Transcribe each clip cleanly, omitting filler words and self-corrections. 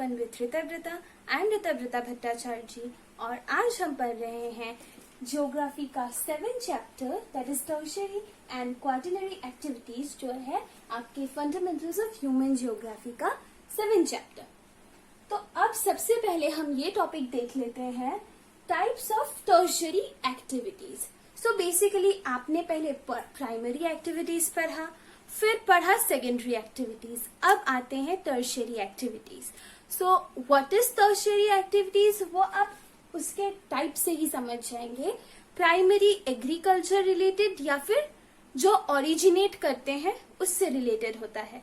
Fun with ऋतव्रता and ऋतव्रता Bhattacharya जी। और आज हम पढ़ रहे हैं ज्योग्राफी का 7th chapter that is tertiary and quaternary activities, जो है आपके फंडामेंटल्स ऑफ ह्यूमन ज्योग्राफी का 7th चैप्टर। तो अब सबसे पहले हम ये टॉपिक देख लेते हैं, types of tertiary activities. So basically आपने पहले प्राइमरी एक्टिविटीज पढ़ा, फिर पढ़ा सेकेंडरी एक्टिविटीज, अब आते हैं tertiary activities. So what is tertiary activities, वो आप उसके टाइप से ही समझ जाएंगे। प्राइमरी एग्रीकल्चर रिलेटेड या फिर जो ओरिजिनेट करते हैं उससे रिलेटेड होता है।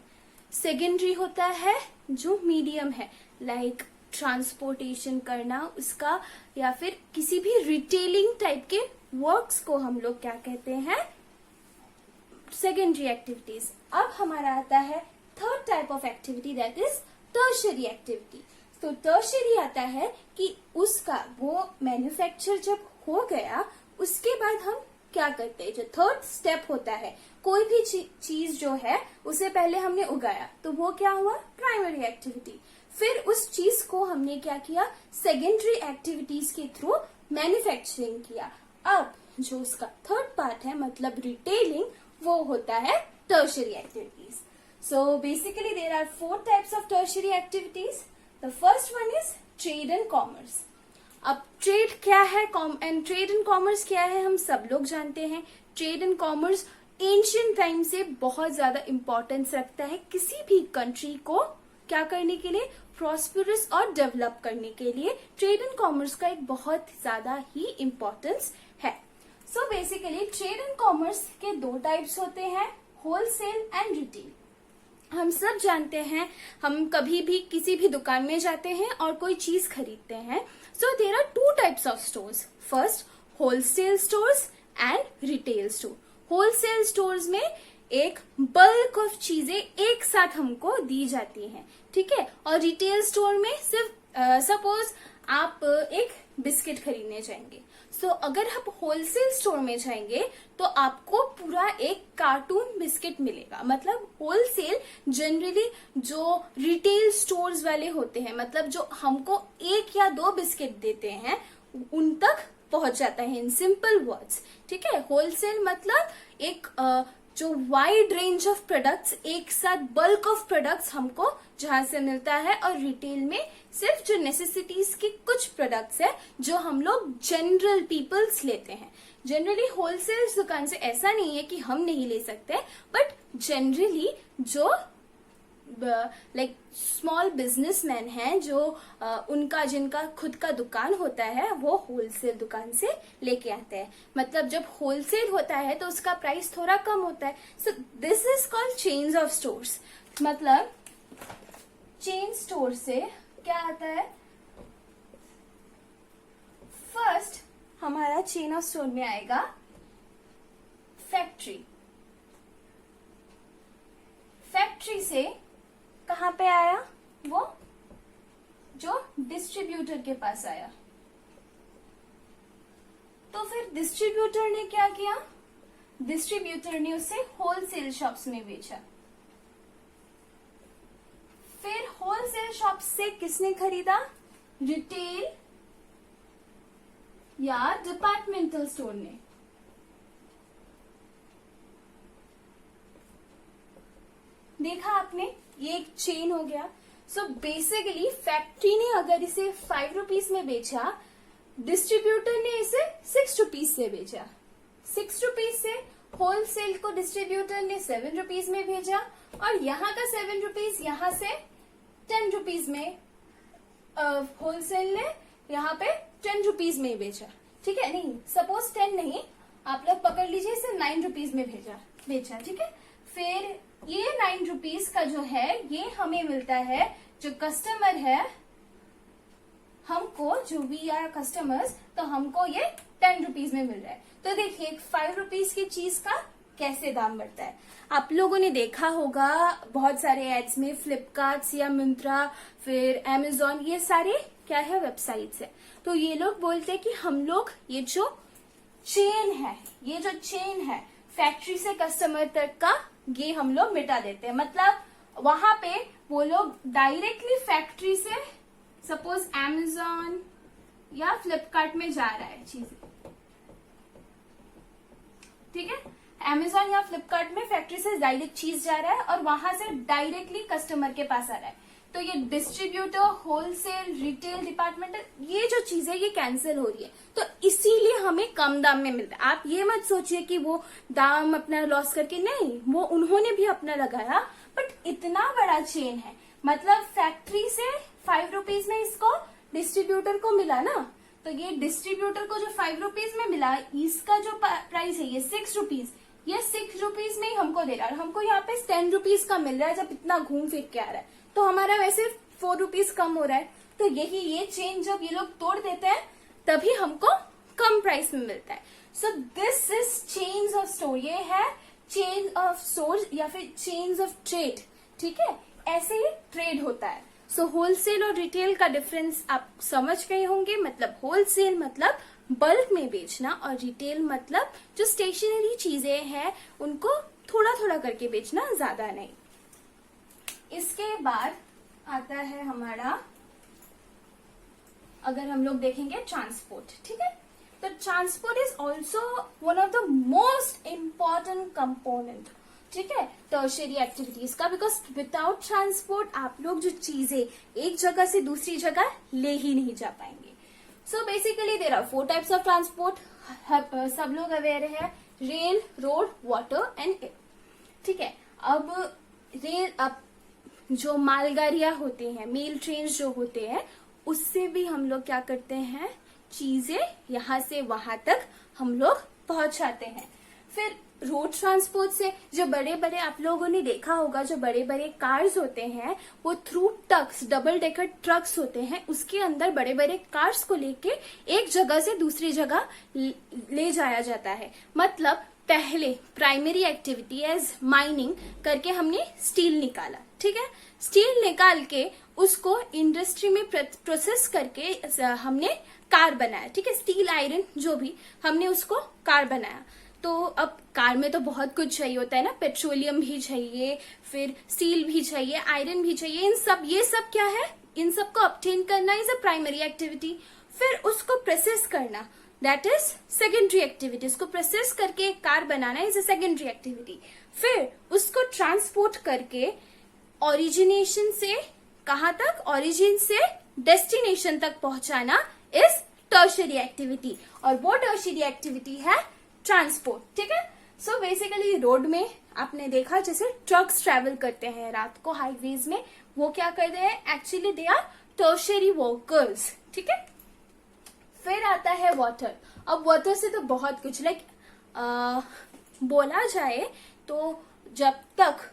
सेकेंडरी होता है जो मीडियम है, लाइक ट्रांसपोर्टेशन करना उसका, या फिर किसी भी रिटेलिंग टाइप के वर्क्स को हम लोग क्या कहते हैं, सेकेंडरी एक्टिविटीज। अब हमारा आता है third type of activity that is tertiary activity. तो टर्शियरी आता है कि उसका वो मैन्युफैक्चर जब हो गया उसके बाद हम क्या करते हैं, जो थर्ड स्टेप होता है, कोई भी चीज जो है उसे पहले हमने उगाया तो वो क्या हुआ, प्राइमरी एक्टिविटी। फिर उस चीज को हमने क्या किया, सेकेंडरी एक्टिविटीज के थ्रू मैन्युफैक्चरिंग किया। अब जो उसका थर्ड पार्ट है मतलब रिटेलिंग, वो होता है tertiary activities. So basically there are 4 types of tertiary activities. The first one is trade and commerce. अब ट्रेड क्या है एंड ट्रेड एंड कॉमर्स क्या है, हम सब लोग जानते हैं। Trade and commerce ancient time से बहुत ज्यादा इंपॉर्टेंस रखता है किसी भी कंट्री को क्या करने के लिए, प्रॉस्पेरस और डेवलप करने के लिए ट्रेड एंड कॉमर्स का एक बहुत ज्यादा ही इंपॉर्टेंस है। So basically trade and commerce के 2 टाइप्स होते हैं, होलसेल एंड रिटेल। हम सब जानते हैं, हम कभी भी किसी भी दुकान में जाते हैं और कोई चीज खरीदते हैं। So there are 2 types of stores, first wholesale stores and retail store. Wholesale stores में एक बल्क ऑफ चीजें एक साथ हमको दी जाती हैं, ठीक है। और रिटेल स्टोर में सिर्फ सपोज आप एक बिस्किट खरीदने जाएंगे, सो अगर आप होलसेल स्टोर में जाएंगे तो आपको पूरा एक कार्टून बिस्किट मिलेगा। मतलब होलसेल जनरली जो रिटेल स्टोर्स वाले होते हैं, मतलब जो हमको 1 या 2 बिस्किट देते हैं, उन तक पहुंच जाता है इन सिंपल वर्ड्स, ठीक है। होलसेल मतलब एक जो वाइड रेंज ऑफ प्रोडक्ट्स, एक साथ बल्क ऑफ प्रोडक्ट्स हमको जहां से मिलता है। और रिटेल में सिर्फ जो नेसेसिटीज की कुछ प्रोडक्ट्स है जो हम लोग जनरल पीपल्स लेते हैं। जनरली होलसेल दुकान से ऐसा नहीं है कि हम नहीं ले सकते, बट जनरली जो लाइक स्मॉल बिजनेसमैन हैं, जो जिनका खुद का दुकान होता है, वो होलसेल दुकान से लेके आते हैं। मतलब जब होलसेल होता है तो उसका प्राइस थोड़ा कम होता है। So this is called chains of stores. मतलब चेन स्टोर से क्या आता है, फर्स्ट हमारा चेन ऑफ स्टोर में आएगा फैक्ट्री। फैक्ट्री से कहां पे आया, वो जो डिस्ट्रीब्यूटर के पास आया। तो फिर डिस्ट्रीब्यूटर ने क्या किया, डिस्ट्रीब्यूटर ने उसे होलसेल शॉप्स में बेचा। फिर होलसेल शॉप से किसने खरीदा, रिटेल या डिपार्टमेंटल स्टोर ने। देखा आपने, ये एक चेन हो गया। सो बेसिकली फैक्ट्री ने अगर इसे 5 रुपीज में बेचा, डिस्ट्रीब्यूटर ने इसे 6 रुपीज से बेचा। 6 रुपीज से होलसेल को डिस्ट्रीब्यूटर ने 7 रुपीज में भेजा, और यहाँ का 7 रुपीज यहाँ से 10 रुपीज में होलसेल ने यहाँ पे 10 रुपीज में बेचा, ठीक है। नहीं, सपोज 10 नहीं, आप लोग पकड़ लीजिए, इसे 9 रुपीज में बेचा, ठीक है। फिर ये 9 रुपीज का जो है ये हमें मिलता है, जो कस्टमर है हमको, जो वी आर कस्टमर्स, तो हमको ये 10 रुपीज में मिल रहा है। तो देखिए 5 रुपीज की चीज का कैसे दाम बढ़ता है। आप लोगों ने देखा होगा बहुत सारे एड्स में, फ्लिपकार्ट या मिंत्रा, फिर अमेजोन, ये सारे क्या है, वेबसाइट्स है। तो ये लोग बोलते हैं कि हम लोग ये जो चेन है फैक्ट्री से कस्टमर तक का, ये हम लोग मिटा देते हैं। मतलब वहां पे वो लोग डायरेक्टली फैक्ट्री से, सपोज Amazon या फ्लिपकार्ट में जा रहा है चीज, ठीक है, Amazon या फ्लिपकार्ट में फैक्ट्री से डायरेक्ट चीज जा रहा है और वहां से डायरेक्टली कस्टमर के पास आ रहा है, तो ये डिस्ट्रीब्यूटर, होलसेल, रिटेल डिपार्टमेंट, ये जो चीज है ये कैंसिल हो रही है, तो इसीलिए हमें कम दाम में मिलता है। आप ये मत सोचिए कि वो दाम अपना लॉस करके, नहीं, वो उन्होंने भी अपना लगाया, बट इतना बड़ा चेन है, मतलब फैक्ट्री से 5 रुपीज में इसको डिस्ट्रीब्यूटर को मिला ना, तो ये डिस्ट्रीब्यूटर को जो 5 रुपीज में मिला, इसका जो प्राइस है ये 6 रुपीज, ये 6 रुपीज में ही हमको दे रहा है, और हमको यहाँ पे 10 रुपीज का मिल रहा है जब इतना घूम फिर के आ रहा है, तो हमारा वैसे 4 रुपीज कम हो रहा है। तो यही ये चेन जब ये लोग तोड़ देते हैं तभी हमको कम प्राइस में मिलता है। So this is chains of store, ये है चेन ऑफ स्टोर या फिर चेन्स ऑफ ट्रेड, ठीक है, ऐसे ही ट्रेड होता है। सो होलसेल और रिटेल का डिफरेंस आप समझ गए होंगे, मतलब होलसेल मतलब बल्क में बेचना और रिटेल मतलब जो स्टेशनरी चीजें हैं उनको थोड़ा थोड़ा करके बेचना, ज्यादा नहीं। इसके बाद आता है हमारा, अगर हम लोग देखेंगे ट्रांसपोर्ट, ठीक है, तो transport is also one of the most important component, ठीक है, टर्शियरी एक्टिविटीज का, बिकॉज विदाउट ट्रांसपोर्ट आप लोग जो चीजें एक जगह से दूसरी जगह ले ही नहीं जा पाएंगे। So basically there are 4 types of transport, सब लोग अवेयर है, rail, road, water and air, ठीक है। अब रेल, अब जो मालगाड़ियां होती हैं, मेल ट्रेन जो होते हैं, उससे भी हम लोग क्या करते हैं, चीजें यहाँ से वहां तक हम लोग पहुंचाते हैं। फिर रोड ट्रांसपोर्ट से जो बड़े बड़े, आप लोगों ने देखा होगा, जो बड़े बड़े कार्स होते हैं वो through trucks, double decker trucks होते हैं, उसके अंदर बड़े बड़े कार्स को लेके एक जगह से दूसरी जगह ले जाया जाता है। मतलब पहले प्राइमरी एक्टिविटी एज माइनिंग करके हमने स्टील निकाला, ठीक है, स्टील निकाल के उसको इंडस्ट्री में प्रोसेस करके हमने कार बनाया, ठीक है, स्टील आयरन जो भी हमने उसको कार बनाया। तो अब कार में तो बहुत कुछ चाहिए होता है ना, पेट्रोलियम भी चाहिए, फिर स्टील भी चाहिए, आयरन भी चाहिए, ये सब क्या है, इन सब को ऑब्टेन करना इज अ प्राइमरी एक्टिविटी। फिर उसको प्रोसेस करना, दैट इज सेकेंडरी एक्टिविटी, उसको प्रोसेस करके car banana is a secondary activity. फिर उसको ट्रांसपोर्ट करके ओरिजिनेशन से कहां तक, ओरिजिन से डेस्टिनेशन तक पहुंचाना इज टर्शियरी एक्टिविटी, और वो टर्शियरी एक्टिविटी है ट्रांसपोर्ट, ठीक है। सो बेसिकली रोड में आपने देखा जैसे ट्रक्स ट्रेवल करते हैं रात को हाईवेज में, वो क्या कर रहे हैं, actually they are tertiary workers, ठीक है। फिर आता है वाटर। अब वाटर से तो बहुत कुछ बोला जाए तो जब तक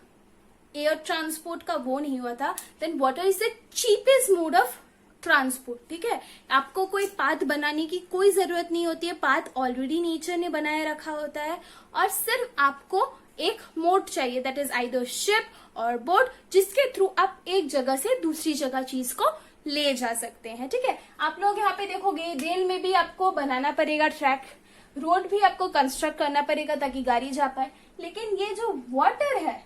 एयर ट्रांसपोर्ट का वो नहीं हुआ था, then water is the cheapest mode of transport, ठीक है। आपको कोई पाथ बनाने की कोई जरूरत नहीं होती है, पाथ ऑलरेडी नेचर ने बनाए रखा होता है, और सिर्फ आपको एक मोड चाहिए, दैट इज आइदर शिप और बोट, जिसके थ्रू आप एक जगह से दूसरी जगह चीज को ले जा सकते हैं, ठीक है। आप लोग यहाँ पे देखोगे रेल में भी आपको बनाना पड़ेगा ट्रैक, रोड भी आपको कंस्ट्रक्ट करना पड़ेगा ताकि गाड़ी जा पाए, लेकिन ये जो वाटर है,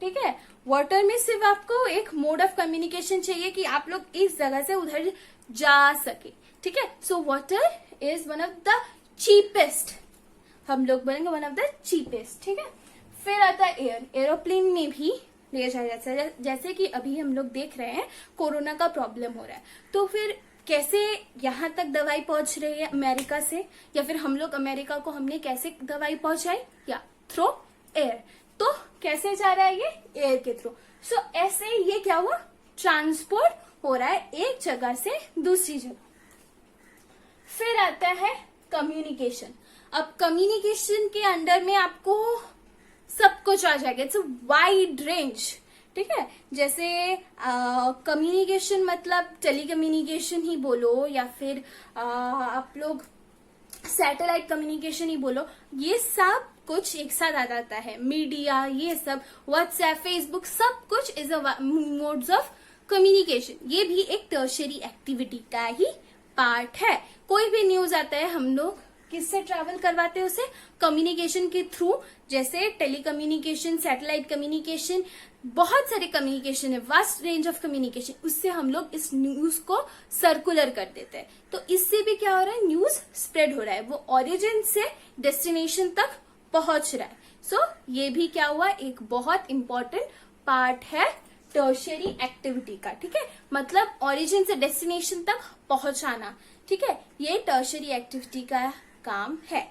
ठीक है, वाटर में सिर्फ आपको एक मोड ऑफ कम्युनिकेशन चाहिए कि आप लोग इस जगह से उधर जा सके, ठीक है। So water is one of the cheapest, हम लोग बोलेंगे वन ऑफ द चीपेस्ट, ठीक है। फिर आता है एयर, एरोप्लेन में भी ले जाया जाता है, जैसे कि अभी हम लोग देख रहे हैं कोरोना का प्रॉब्लम हो रहा है, तो फिर कैसे यहाँ तक दवाई पहुंच रही है अमेरिका से, या फिर हम लोग अमेरिका को हमने कैसे दवाई पहुंचाई, या थ्रू एयर, तो कैसे जा रहा है ये, एयर के थ्रू। सो ऐसे ये क्या हुआ, ट्रांसपोर्ट हो रहा है एक जगह से दूसरी जगह। फिर आता है कम्युनिकेशन। अब कम्युनिकेशन के अंडर में आपको सब कुछ आ जाएगा, इट्स अ वाइड रेंज, ठीक है। जैसे कम्युनिकेशन मतलब टेलीकम्युनिकेशन ही बोलो, या फिर आप लोग सैटेलाइट कम्युनिकेशन ही बोलो, ये सब कुछ एक साथ आ जाता है। मीडिया, ये सब, व्हाट्सएप, फेसबुक, सब कुछ is a modes of communication. ये भी एक टर्शियरी एक्टिविटी का ही पार्ट है। कोई भी न्यूज आता है हम लोग किससे ट्रैवल करवाते हैं उसे? कम्युनिकेशन के थ्रू, जैसे टेलीकम्युनिकेशन, सैटेलाइट कम्युनिकेशन, बहुत सारे कम्युनिकेशन है, वास्ट रेंज ऑफ कम्युनिकेशन, उससे हम लोग इस न्यूज को सर्कुलर कर देते हैं। तो इससे भी क्या हो रहा है, न्यूज स्प्रेड हो रहा है, वो ओरिजिन से डेस्टिनेशन तक पहुंच रहा है। सो ये भी क्या हुआ, एक बहुत इंपॉर्टेंट पार्ट है टर्शियरी एक्टिविटी का, ठीक है, मतलब ओरिजिन से डेस्टिनेशन तक पहुंचाना, ठीक है, ये टर्शियरी एक्टिविटी का काम है,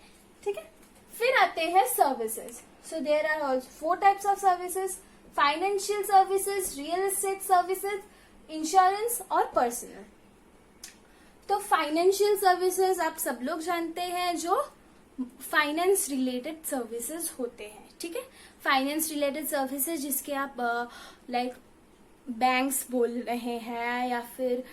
ठीक है। फिर आते हैं services. So there are also 4 types of services, financial services, real estate services, insurance और पर्सनल। तो फाइनेंशियल सर्विसेज आप सब लोग जानते हैं, जो फाइनेंस रिलेटेड सर्विसेज होते हैं, ठीक है, फाइनेंस रिलेटेड सर्विसेज जिसके आप लाइक बैंक्स बोल रहे हैं, या फिर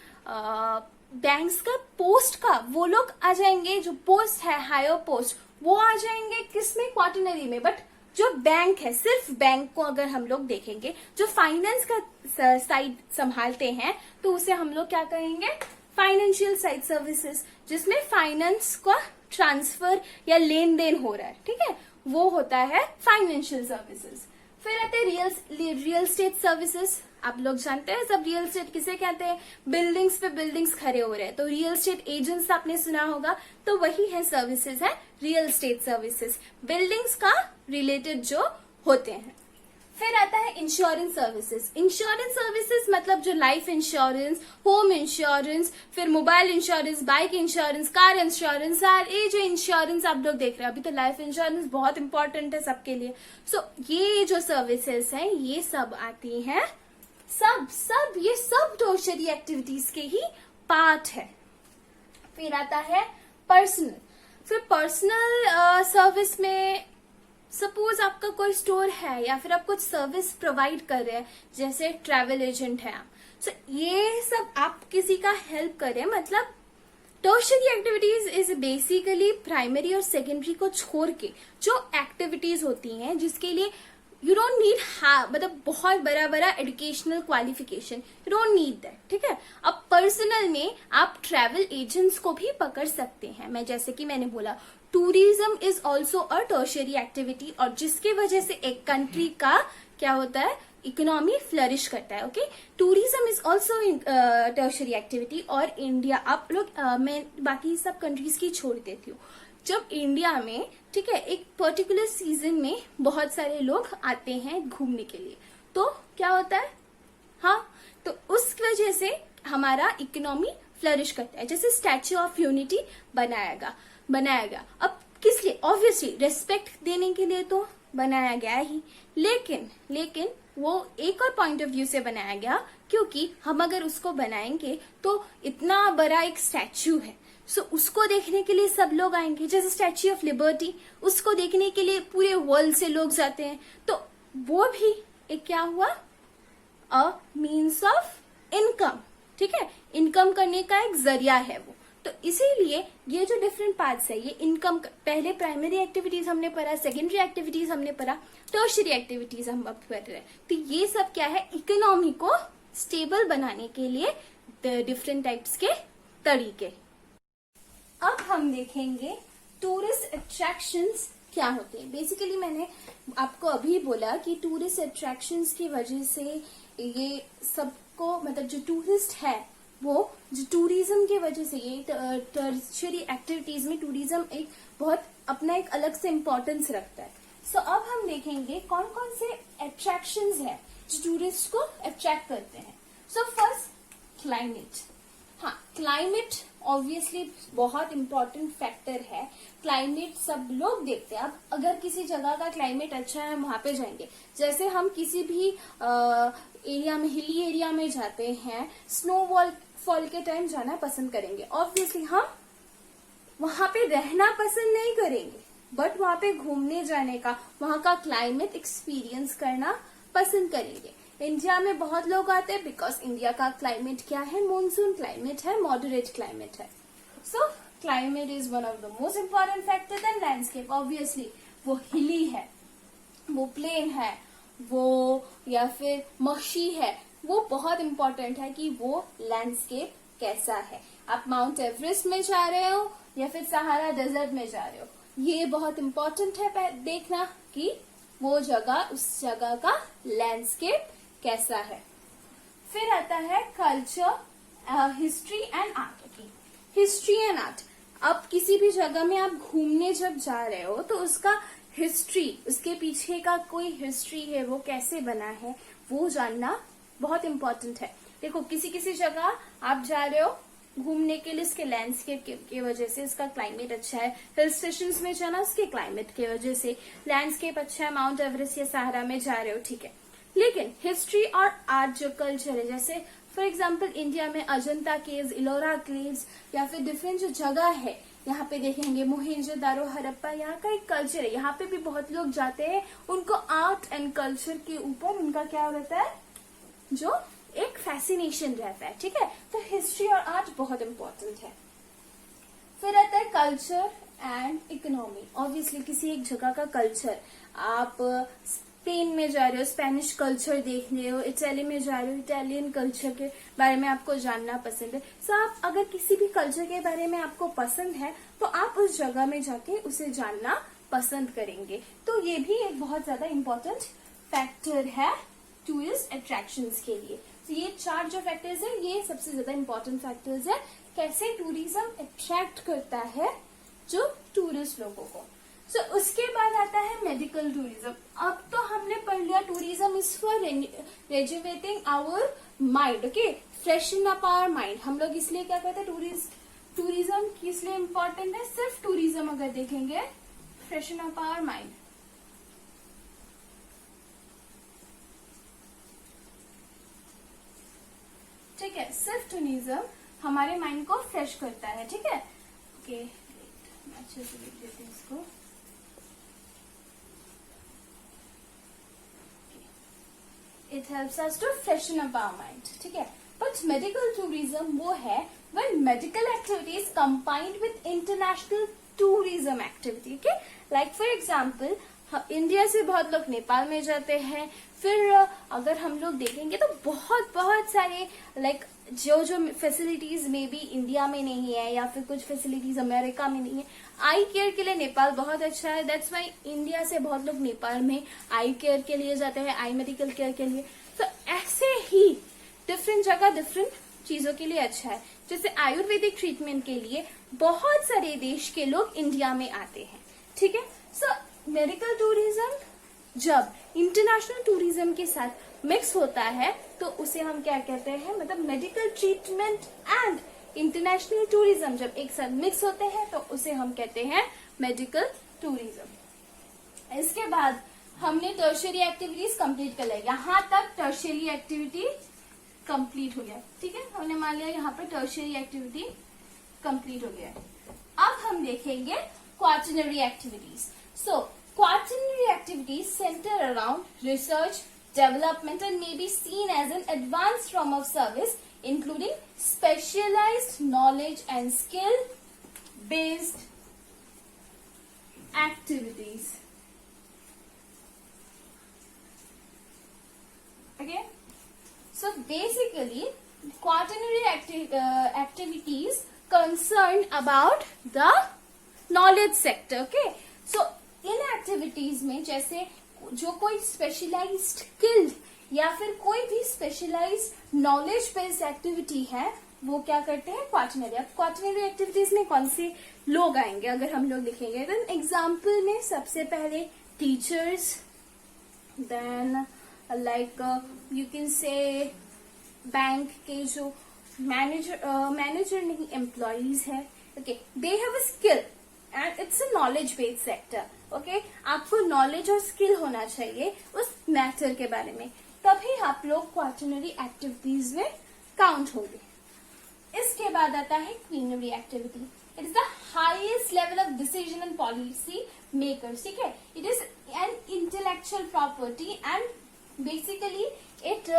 बैंक्स का पोस्ट का वो लोग आ जाएंगे, जो पोस्ट है हायर पोस्ट वो आ जाएंगे किसमें, क्वार्टरनरी में। बट जो बैंक है, सिर्फ बैंक को अगर हम लोग देखेंगे, जो फाइनेंस का साइड संभालते हैं, तो उसे हम लोग क्या कहेंगे, फाइनेंशियल साइड सर्विसेज, जिसमें फाइनेंस का ट्रांसफर या लेन देन हो रहा है, ठीक है, वो होता है फाइनेंशियल सर्विसेज। फिर आते हैं रियल एस्टेट सर्विसेज। आप लोग जानते हैं सब रियल एस्टेट किसे कहते हैं, बिल्डिंग्स पे बिल्डिंग्स खड़े हो रहे हैं, तो रियल एस्टेट एजेंट्स आपने सुना होगा, तो वही है सर्विसेज है रियल एस्टेट सर्विसेज, बिल्डिंग्स का रिलेटेड जो होते हैं। फिर आता है इंश्योरेंस सर्विसेज। इंश्योरेंस सर्विसेज मतलब जो लाइफ इंश्योरेंस, होम इंश्योरेंस, फिर mobile insurance, bike insurance, car insurance, ये जो इंश्योरेंस आप लोग देख रहे हैं, अभी तो लाइफ इंश्योरेंस बहुत इंपॉर्टेंट है सबके लिए। सो ये जो सर्विसेज हैं ये सब आती हैं, सब ये सब टर्शियरी एक्टिविटीज के ही पार्ट है। फिर आता है पर्सनल। फिर पर्सनल सर्विस में सपोज आपका कोई स्टोर है या फिर आप कुछ सर्विस प्रोवाइड कर रहे हैं, जैसे ट्रैवल एजेंट है आप, सो ये सब आप किसी का हेल्प कर रहे हैं, मतलब tertiary activities is basically primary और सेकेंडरी को छोड़ के जो एक्टिविटीज होती हैं जिसके लिए यू डोंट नीड मतलब बहुत बड़ा educational qualification, you don't need that, ठीक है। अब पर्सनल में आप ट्रैवल एजेंट्स को भी पकड़ सकते हैं। मैं जैसे कि मैंने बोला, tourism is also a tertiary activity, और जिसकी वजह से एक कंट्री का क्या होता है, इकोनॉमी फ्लरिश करता है। Okay, tourism is also tertiary activity. और इंडिया, आप लोग मैं बाकी सब कंट्रीज की छोड़ देती हूँ, जब इंडिया में, ठीक है, एक पर्टिकुलर सीजन में बहुत सारे लोग आते हैं घूमने के लिए, तो क्या होता है, हाँ, तो उस वजह से हमारा इकोनॉमी फ्लरिश करता है। जैसे स्टैच्यू ऑफ यूनिटी बनाया गया, अब किस लिए, ऑब्वियसली रेस्पेक्ट देने के लिए तो बनाया गया ही, लेकिन वो एक और पॉइंट ऑफ व्यू से बनाया गया, क्योंकि हम अगर उसको बनाएंगे तो इतना बड़ा एक स्टैच्यू है, सो उसको देखने के लिए सब लोग आएंगे। जैसे स्टैच्यू ऑफ लिबर्टी, उसको देखने के लिए पूरे वर्ल्ड से लोग जाते हैं, तो वो भी एक क्या हुआ, अ मीन्स ऑफ इनकम, ठीक है, इनकम करने का एक जरिया है वो। तो इसीलिए ये जो डिफरेंट पार्ट्स है, ये इनकम, पहले प्राइमरी एक्टिविटीज हमने पढ़ा, सेकेंडरी एक्टिविटीज हमने पढ़ा, टर्शियरी एक्टिविटीज हम अब पढ़ रहे हैं। तो ये सब क्या है, इकोनॉमी को स्टेबल बनाने के लिए डिफरेंट टाइप्स के तरीके। अब हम देखेंगे टूरिस्ट अट्रैक्शंस क्या होते हैं। बेसिकली मैंने आपको अभी बोला कि टूरिस्ट अट्रैक्शंस की वजह से ये सबको, मतलब जो टूरिस्ट है वो, जो टूरिज्म की वजह से, ये टर्शियरी एक्टिविटीज में टूरिज्म एक बहुत अपना एक अलग से इम्पोर्टेंस रखता है। सो अब हम देखेंगे कौन कौन से अट्रैक्शंस है जो टूरिस्ट को अट्रैक्ट करते हैं। So first, climate. हाँ, क्लाइमेट ऑब्वियसली बहुत इंपॉर्टेंट फैक्टर है। क्लाइमेट सब लोग देखते हैं। अब अगर किसी जगह का क्लाइमेट अच्छा है, हम वहां पे जाएंगे। जैसे हम किसी भी एरिया में, हिली एरिया में जाते हैं, स्नो फॉल के टाइम जाना पसंद करेंगे। ऑब्वियसली हम वहां पे रहना पसंद नहीं करेंगे, बट वहां पे घूमने जाने का, वहां का क्लाइमेट एक्सपीरियंस करना पसंद करेंगे। इंडिया में बहुत लोग आते हैं बिकॉज इंडिया का क्लाइमेट क्या है, मॉनसून क्लाइमेट है, मॉडरेट क्लाइमेट है। So climate is one of the most important factor then landscape. Obviously वो हिली है, वो प्लेन है, वो या फिर मशी है, वो बहुत इम्पोर्टेंट है कि वो लैंडस्केप कैसा है। आप माउंट एवरेस्ट में जा रहे हो या फिर सहारा डेजर्ट में जा रहे हो, ये बहुत इंपॉर्टेंट है देखना कि वो जगह, उस जगह का लैंडस्केप कैसा है। फिर आता है culture, history and art. History and art, अब किसी भी जगह में आप घूमने जब जा रहे हो तो उसका हिस्ट्री, उसके पीछे का कोई हिस्ट्री है, वो कैसे बना है, वो जानना बहुत इम्पोर्टेंट है। देखो किसी किसी जगह आप जा रहे हो घूमने के लिए, इसके लैंडस्केप की वजह से, इसका क्लाइमेट अच्छा है। हिल स्टेशंस में जाना उसके क्लाइमेट की वजह से, लैंडस्केप अच्छा है, माउंट एवरेस्ट या सहारा में जा रहे हो, ठीक है। लेकिन हिस्ट्री और आर्ट जो कल्चर है, जैसे फॉर एग्जाम्पल इंडिया में अजंता केव्स, इलोरा केव्स, या फिर डिफरेंट जो जगह है, यहाँ पे देखेंगे मोहनजोदारो, हड़प्पा, यहाँ का एक कल्चर है, यहाँ पे भी बहुत लोग जाते हैं। उनको आर्ट एंड कल्चर के ऊपर उनका क्या रहता है, जो एक फैसिनेशन रहता है, ठीक है। तो हिस्ट्री और आर्ट बहुत इंपॉर्टेंट है। फिर आता है कल्चर एंड इकोनॉमी। ऑब्वियसली किसी एक जगह का कल्चर, आप स्पेन में जा रहे हो, स्पेनिश कल्चर देख रहे हो, इटली में जा रहे हो, इटालियन कल्चर के बारे में आपको जानना पसंद है। सो आप अगर किसी भी कल्चर के बारे में आपको पसंद है तो आप उस जगह में जाके उसे जानना पसंद करेंगे। तो ये भी एक बहुत ज्यादा इम्पोर्टेंट फैक्टर है टूरिस्ट अट्रैक्शंस के लिए। तो ये 4 जो फैक्टर्स है, ये सबसे ज्यादा इम्पोर्टेंट फैक्टर्स है, कैसे टूरिज्म अट्रैक्ट करता है जो टूरिस्ट लोगों को। सो उसके बाद आता है मेडिकल टूरिज्म। अब तो हमने पढ़ लिया tourism is for rejuvenating our mind, okay, freshen up our mind. हम लोग इसलिए क्या कहते हैं, टूरिज्म किस लिए इम्पोर्टेंट है, सिर्फ टूरिज्म अगर देखेंगे, फ्रेशन अप आवर माइंड। ठीक है, सिर्फ टूरिज्म हमारे माइंड को फ्रेश करता है, ठीक है। ओके, अच्छे से लिख देते हैं इसको। It helps us to freshen up our mind, ठीक है। But medical tourism वो है when medical activities combined with international tourism activity, okay? Like for example, India से बहुत लोग नेपाल में जाते हैं। फिर अगर हम लोग देखेंगे तो बहुत बहुत सारे लाइक जो फैसिलिटीज में भी इंडिया में नहीं है, या फिर कुछ फैसिलिटीज अमेरिका में नहीं है। आई केयर के लिए नेपाल बहुत अच्छा है, दैट्स वाई इंडिया से बहुत लोग नेपाल में आई केयर के लिए जाते हैं, आई मेडिकल केयर के लिए। तो ऐसे ही डिफरेंट जगह डिफरेंट चीजों के लिए अच्छा है। जैसे आयुर्वेदिक ट्रीटमेंट के लिए बहुत सारे देश के लोग इंडिया में आते हैं, ठीक है। सो मेडिकल टूरिज्म जब इंटरनेशनल टूरिज्म के साथ मिक्स होता है तो उसे हम क्या कहते हैं, मतलब medical treatment and international tourism जब एक साथ मिक्स होते हैं तो उसे हम कहते हैं मेडिकल टूरिज्म। इसके बाद हमने टर्शियरी एक्टिविटीज कंप्लीट कर लिया, यहाँ तक टर्शियरी एक्टिविटी कंप्लीट हो गया, ठीक है। हमने मान लिया यहाँ पर टर्शियरी एक्टिविटी कंप्लीट हो गया। अब हम देखेंगे quaternary activities. So quaternary activities center around research, development and may be seen as an advanced form of service including specialized knowledge and skill based activities. Okay, so basically quaternary activities concerned about the knowledge sector. Okay, so in activities में जैसे जो कोई specialised skill या फिर कोई भी specialised knowledge based activity है वो क्या करते हैं, क्वार्टरनरी। अब क्वार्टरनरी एक्टिविटीज में कौन से लोग आएंगे अगर हम लोग लिखेंगे, देन एग्जाम्पल में सबसे पहले teachers, then like you can say bank के जो मैनेजर नहीं एम्प्लॉयज है, okay, they have a skill and it's a knowledge based sector. Okay, आपको नॉलेज और स्किल होना चाहिए उस मैटर के बारे में, तभी आप लोग क्वार्टरनरी एक्टिविटीज में काउंट होंगे। इसके बाद आता है quinary activity. It is the highest level of decision and policy makers, ठीक है। It is an intellectual property and basically it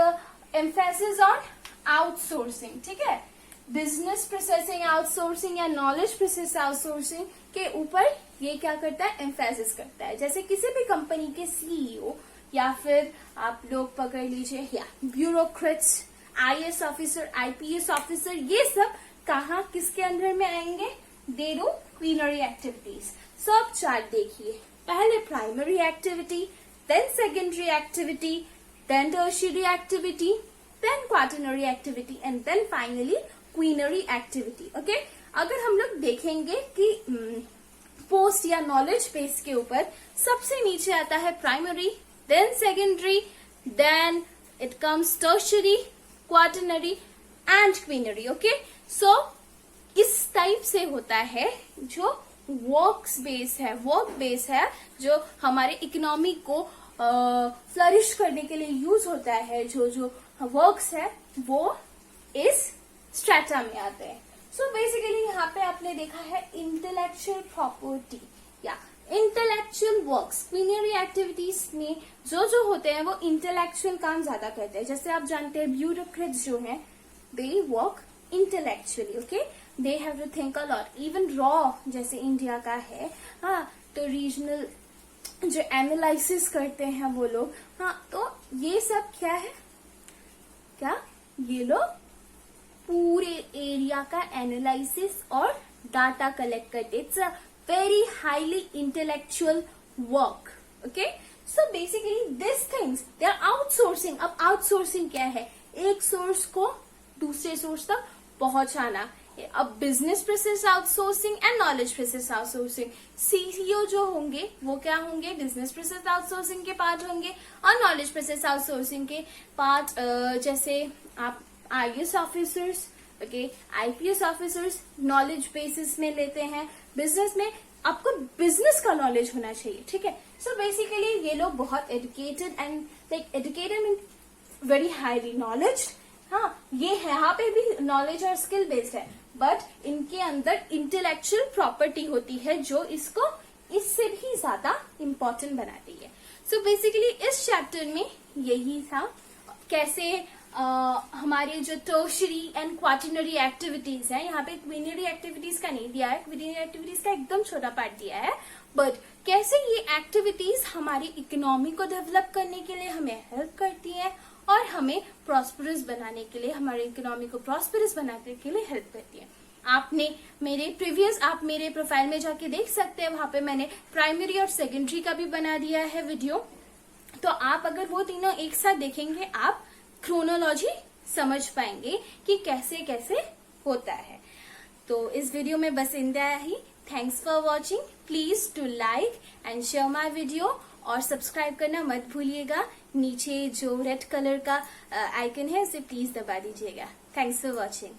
emphasis on outsourcing, ठीक है। बिजनेस प्रोसेसिंग आउटसोर्सिंग या नॉलेज प्रोसेस आउटसोर्सिंग के ऊपर ये क्या करता है, एम्फेसिस करता है। जैसे किसी भी कंपनी के सीईओ या फिर आप लोग पकड़ लीजिए या bureaucrats, IAS officer, IPS officer, ये सब कहाँ किसके अंडर में आएंगे, they do quinary activities. So अब चार्ट देखिए, पहले primary activity, then secondary activity, then tertiary activity, then quaternary activity and then finally quinary activity. Okay, अगर हम लोग देखेंगे कि पोस्ट या नॉलेज बेस के ऊपर सबसे नीचे आता है primary, then secondary, then it comes tertiary, quaternary and quinary. Okay, so इस टाइप से होता है जो वर्क बेस है जो हमारे इकोनॉमी को फ्लरिश करने के लिए यूज होता है। जो वर्क्स है वो इस स्ट्रेटा में आते हैं। सो बेसिकली यहाँ पे आपने देखा है इंटेलेक्चुअल प्रॉपर्टी या इंटेलेक्चुअल वर्क्स। क्वीनरी एक्टिविटीज में जो होते हैं वो इंटेलेक्चुअल काम ज्यादा करते हैं। जैसे आप जानते हैं ब्यूरोक्रेट्स जो हैं, they work intellectually. Okay, they have to think a lot. Even रॉ जैसे इंडिया का है, हाँ, तो रीजनल जो एनालिसिस करते हैं वो लोग, हाँ, तो ये सब क्या है, क्या ये लोग पूरे एरिया का एनालिसिस और डाटा कलेक्ट करते। It's a very highly intellectual work. Okay, so basically this things they are outsourcing. अब आउटसोर्सिंग क्या है, एक सोर्स को दूसरे सोर्स तक पहुंचाना। अब business process outsourcing and knowledge process outsourcing. CEO जो होंगे वो क्या होंगे, बिजनेस प्रोसेस आउटसोर्सिंग के पार्ट होंगे और नॉलेज प्रोसेस आउटसोर्सिंग के पार्ट जैसे आप IAS officers, okay, IPS officers knowledge basis में लेते हैं। बिजनेस में आपको बिजनेस का नॉलेज होना चाहिए, ठीक है। सो बेसिकली ये लोग बहुत educated and like educated mean very highly knowledge. हाँ, ये यहाँ पे भी नॉलेज और स्किल बेस्ड है, बट इनके अंदर इंटेलेक्चुअल प्रॉपर्टी होती है जो इसको इससे भी ज्यादा इम्पोर्टेंट बनाती है। सो बेसिकली इस चैप्टर में यही था, कैसे हमारे जो टर्शियरी एंड क्वाटरनरी एक्टिविटीज है, यहाँ पे क्वीनरी एक्टिविटीज का नहीं दिया है, क्वीनरी एक्टिविटीज का एकदम छोटा पार्ट दिया है, बट कैसे ये एक्टिविटीज हमारी इकोनॉमी को डेवलप करने के लिए हमें हेल्प करती है और हमें प्रॉस्परस बनाने के लिए, हमारे इकोनॉमी को प्रॉस्परस बनाने के लिए हेल्प करती है। आपने आप मेरे प्रोफाइल में जाके देख सकते हैं, वहां पे मैंने प्राइमरी और सेकेंडरी का भी बना दिया है वीडियो। तो आप अगर वो तीनों एक साथ देखेंगे, आप क्रोनोलॉजी समझ पाएंगे कि कैसे कैसे होता है। तो इस वीडियो में बस इतना ही। Thanks for watching. Please to like and share my video और सब्सक्राइब करना मत भूलिएगा। नीचे जो रेड कलर का आइकन है उसे प्लीज दबा दीजिएगा। Thanks for watching.